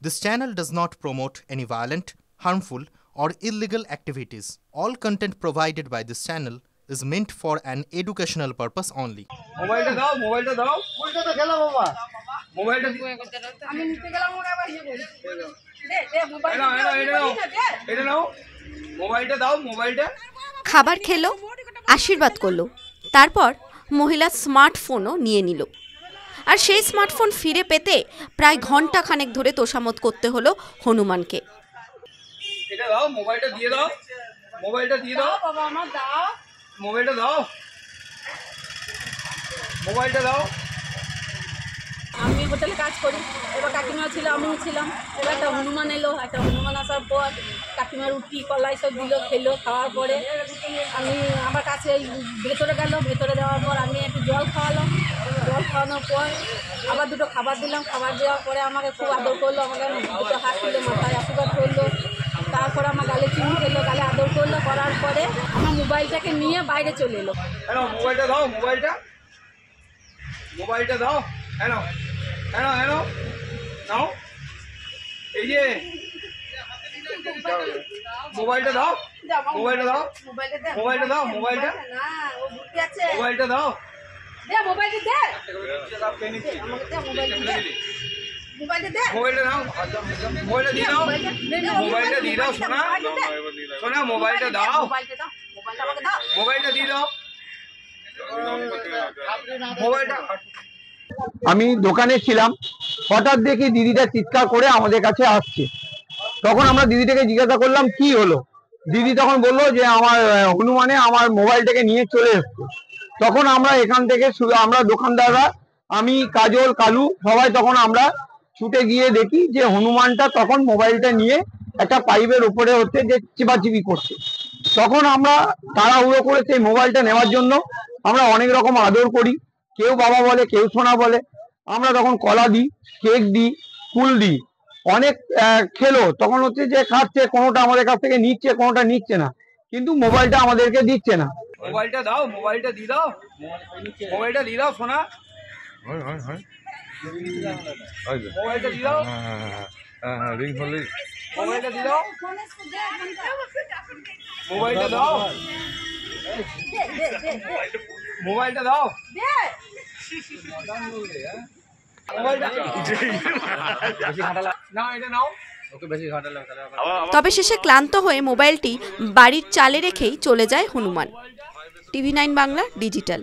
This channel does not promote any violent, harmful, or illegal activities. All content provided by this channel is meant for an educational purpose only. Mobile টা দাও উল্টো তো খেলা বাবা মোবাইলটা আমি নিতে গেলাম ওরা আবার ইয়ে করে দে মোবাইল এটা নাও মোবাইলটা দাও মোবাইলটা খাবার খেলো, আশীর্বাদ করলো, তারপর মহিলা স্মার্টফোনও নিয়ে নিল। আর সেই স্মার্টফোন ফিরে পেতে প্রায় ঘন্টা খানেক ধরে তোষামত করতে হলো হনুমানকে। এটা দাও মোবাইলটা দিয়ে দাও বাবা আমার দাও মোবাইলটা দাও আমি হোটেলে কাজ করি, এবার কাকিমা ছিল, আমিও ছিলাম। এবার একটা হনুমান এলো, একটা হনুমান আসার পর কাকিমা রুটি কলাই সব দিল, খেলো। খাওয়ার পরে আমি আমার কাছে ভেতরে গেল, ভেতরে যাওয়ার পর আমি একটু জল খাওয়ালাম। জল খাওয়ানোর পর আবার দুটো খাবার দিলাম। খাবার দেওয়ার পরে আমাকে খুব আদর করলো, আমাকে দুটো হাত তুলে মাথায় আশীর্বাদ করলো। তারপরে আমার গালে চুমু খেলো, গালে আদর করলো। করার পরে আমার মোবাইলটাকে নিয়ে বাইরে চলে এলো। মোবাইলটা দাও মোবাইলটা দাও নাও এই যে মোবাইলটা দাও মোবাইলটা দাও মোবাইলটা না ও বুদ্ধি আছে, মোবাইলটা দাও দে মোবাইলটা দে, মোবাইলটা দে, মোবাইলটা দাও মোবাইলটা দিয়ে দাও সোনা মোবাইলটা দাও মোবাইলটা দিয়ে দাও মোবাইলটা। আমি দোকানে ছিলাম, হঠাৎ দেখি দিদিটা চিৎকার করে আমাদের কাছে আসছে। তখন আমরা দিদিটাকে জিজ্ঞাসা করলাম কি হলো। দিদি তখন বললো যে আমার হনুমানে আমার মোবাইলটাকে নিয়ে চলে এসছে। তখন আমরা এখান থেকে আমরা দোকানদাররা, আমি, কাজল, কালু সবাই তখন আমরা ছুটে গিয়ে দেখি যে হনুমানটা তখন মোবাইলটা নিয়ে একটা পাইপের উপরে হচ্ছে যে চিপাচিপি করছে। তখন আমরা তাড়াহুড়ো করে সেই মোবাইলটা নেওয়ার জন্য আমরা অনেক রকম আদর করি, কেউ বাবা বলে, কেউ সোনা বলে। আমরা তখন কলা দিই, কেক দিই, ফুল দিই, অনেক খেলো। তখন হচ্ছে যে খাচ্ছে, কোনোটা আমাদের কাছ থেকে নিচ্ছে, কোনোটা নিচ্ছে না, কিন্তু মোবাইলটা আমাদেরকে দিচ্ছে না। মোবাইলটা দাও মোবাইলটা দিয়ে দাও সোনা মোবাইলটা দিয়ে দাও রিং হলে মোবাইলটা দিয়ে দাও মোবাইলটা দাও মোবাইলটা দাও তবে শেষে ক্লান্ত হয়ে মোবাইলটি বাড়ির চালে রেখেই চলে যায় হনুমান। TV9 Bangla digital.